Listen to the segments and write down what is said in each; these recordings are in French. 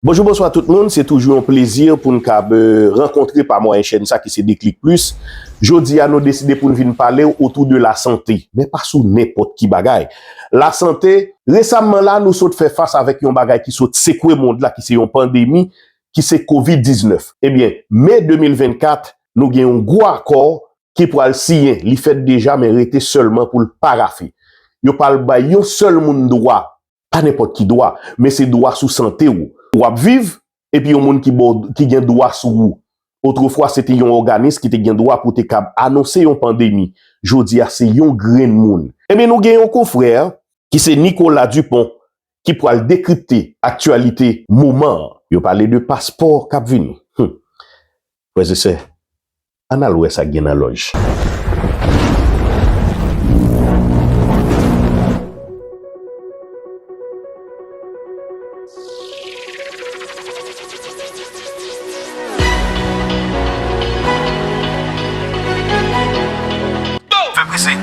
Bonjour, bonsoir tout le monde. C'est toujours un plaisir pour nous rencontrer par moi une chaîne ça qui c'est Déclic Plus. Jodi, nous décidé pour nous venir parler autour de la santé, mais pas sous n'importe qui bagaille. La santé, récemment là, nous sommes fait face avec un bagaille qui saute secouer le monde là, qui c'est une pandémie, qui c'est COVID-19. Eh bien, mai 2024, nous avons un gros accord qui pour le signer, il fait déjà, mais arrêté seulement pour le paraffer. Yo parle ba yon seul monde droit, pas n'importe qui droit, mais c'est droit sous santé ou ap vivre et puis yon monde qui gen droit sous vous. Autrefois c'était yon organisme qui te gen droit pour te cap annoncer yon pandémie. Jodi a c'est yon grain monde. Et bien nous gen yon confrère qui c'est Nicolas Dupont qui pour le décrypter actualité moment. Yo parler de passeport cap vini. Ouais c'est on a loué ça gen dans loge.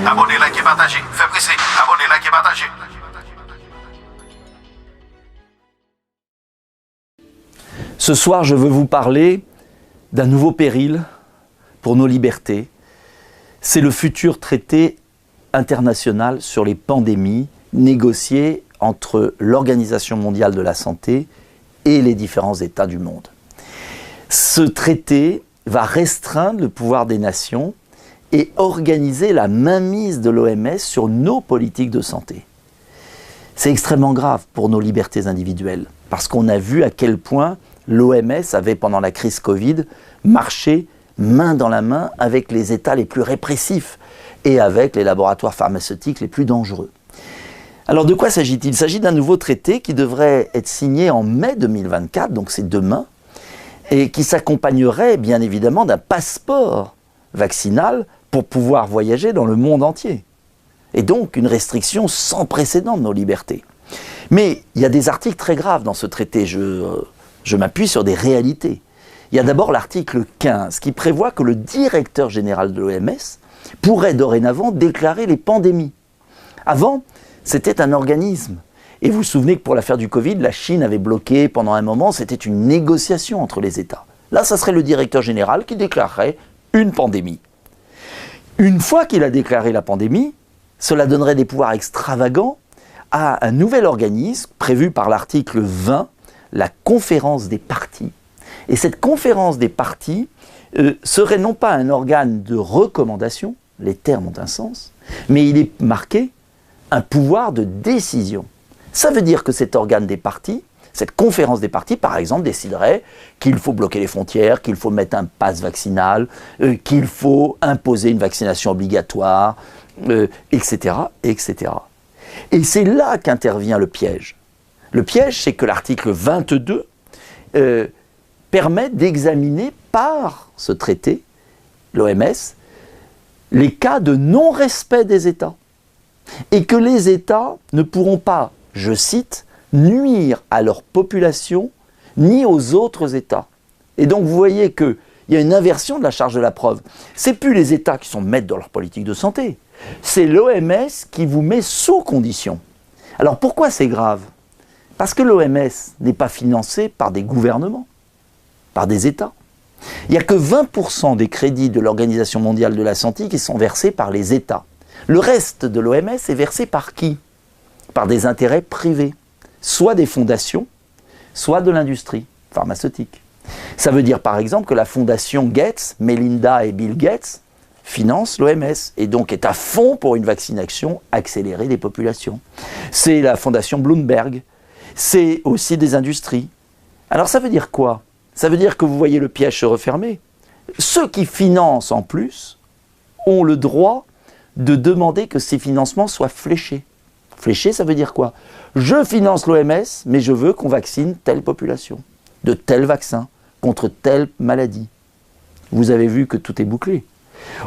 Abonnez, likez, partagez. Faites presser. Abonnez, likez, partagez. Ce soir, je veux vous parler d'un nouveau péril pour nos libertés. C'est le futur traité international sur les pandémies négocié entre l'Organisation mondiale de la santé et les différents États du monde. Ce traité va restreindre le pouvoir des nations et organiser la mainmise de l'OMS sur nos politiques de santé. C'est extrêmement grave pour nos libertés individuelles, parce qu'on a vu à quel point l'OMS avait, pendant la crise Covid, marché main dans la main avec les États les plus répressifs et avec les laboratoires pharmaceutiques les plus dangereux. Alors de quoi s'agit-il ? Il s'agit d'un nouveau traité qui devrait être signé en mai 2024, donc c'est demain, et qui s'accompagnerait bien évidemment d'un passeport vaccinal pour pouvoir voyager dans le monde entier. Et donc une restriction sans précédent de nos libertés. Mais il y a des articles très graves dans ce traité, je m'appuie sur des réalités. Il y a d'abord l'article 15 qui prévoit que le directeur général de l'OMS pourrait dorénavant déclarer les pandémies. Avant, c'était un organisme. Et vous vous souvenez que pour l'affaire du Covid, la Chine avait bloqué pendant un moment, c'était une négociation entre les États. Là, ça serait le directeur général qui déclarerait une pandémie. Une fois qu'il a déclaré la pandémie, cela donnerait des pouvoirs extravagants à un nouvel organisme prévu par l'article 20, la conférence des parties. Et cette conférence des parties serait non pas un organe de recommandation, les termes ont un sens, mais il est marqué un pouvoir de décision. Ça veut dire que cet organe des parties, cette conférence des parties, par exemple, déciderait qu'il faut bloquer les frontières, qu'il faut mettre un pass vaccinal, qu'il faut imposer une vaccination obligatoire, etc., etc. Et c'est là qu'intervient le piège. Le piège, c'est que l'article 22 permet d'examiner par ce traité, l'OMS, les cas de non-respect des États. Et que les États ne pourront pas, je cite, nuire à leur population ni aux autres États. Et donc vous voyez qu'il y a une inversion de la charge de la preuve. Ce n'est plus les États qui sont maîtres dans leur politique de santé, c'est l'OMS qui vous met sous condition. Alors pourquoi c'est grave ? Parce que l'OMS n'est pas financée par des gouvernements, par des États. Il n'y a que 20% des crédits de l'Organisation mondiale de la santé qui sont versés par les États. Le reste de l'OMS est versé par qui ? Par des intérêts privés, soit des fondations, soit de l'industrie pharmaceutique. Ça veut dire par exemple que la fondation Gates, Melinda et Bill Gates, finance l'OMS et donc est à fond pour une vaccination accélérée des populations. C'est la fondation Bloomberg, c'est aussi des industries. Alors ça veut dire quoi ? Ça veut dire que vous voyez le piège se refermer. Ceux qui financent en plus ont le droit de demander que ces financements soient fléchés. Fléché, ça veut dire quoi ? Je finance l'OMS, mais je veux qu'on vaccine telle population, de tel vaccin, contre telle maladie. Vous avez vu que tout est bouclé.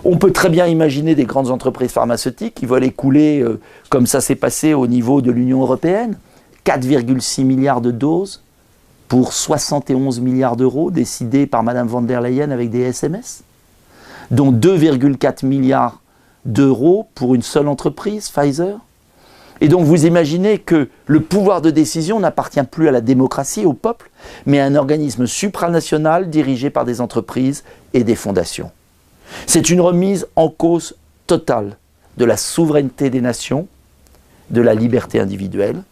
On peut très bien imaginer des grandes entreprises pharmaceutiques qui veulent écouler, comme ça s'est passé au niveau de l'Union européenne, 4,6 milliards de doses pour 71 milliards d'euros décidés par Mme von der Leyen avec des SMS, dont 2,4 milliards d'euros pour une seule entreprise, Pfizer, Et donc vous imaginez que le pouvoir de décision n'appartient plus à la démocratie, au peuple, mais à un organisme supranational dirigé par des entreprises et des fondations. C'est une remise en cause totale de la souveraineté des nations, de la liberté individuelle,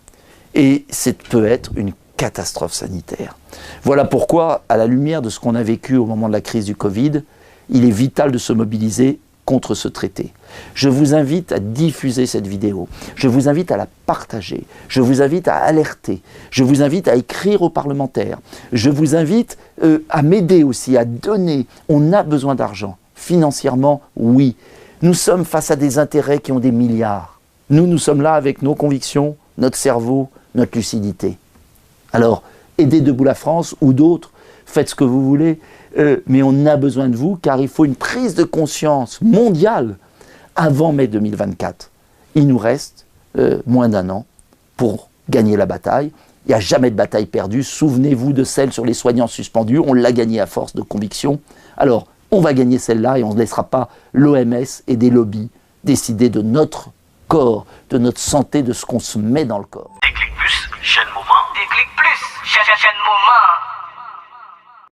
et c'est peut être une catastrophe sanitaire. Voilà pourquoi, à la lumière de ce qu'on a vécu au moment de la crise du Covid, il est vital de se mobiliser contre ce traité. Je vous invite à diffuser cette vidéo, je vous invite à la partager, je vous invite à alerter, je vous invite à écrire aux parlementaires, je vous invite à m'aider aussi, à donner. On a besoin d'argent. Financièrement, oui. Nous sommes face à des intérêts qui ont des milliards. Nous sommes là avec nos convictions, notre cerveau, notre lucidité. Alors, aidez Debout la France ou d'autres, faites ce que vous voulez, mais on a besoin de vous car il faut une prise de conscience mondiale avant mai 2024. Il nous reste moins d'un an pour gagner la bataille. Il n'y a jamais de bataille perdue. Souvenez-vous de celle sur les soignants suspendus. On l'a gagnée à force de conviction. Alors, on va gagner celle-là et on ne laissera pas l'OMS et des lobbies décider de notre corps, de notre santé, de ce qu'on se met dans le corps. Déclic plus, chaîne moment. Déclic plus, chaîne moment.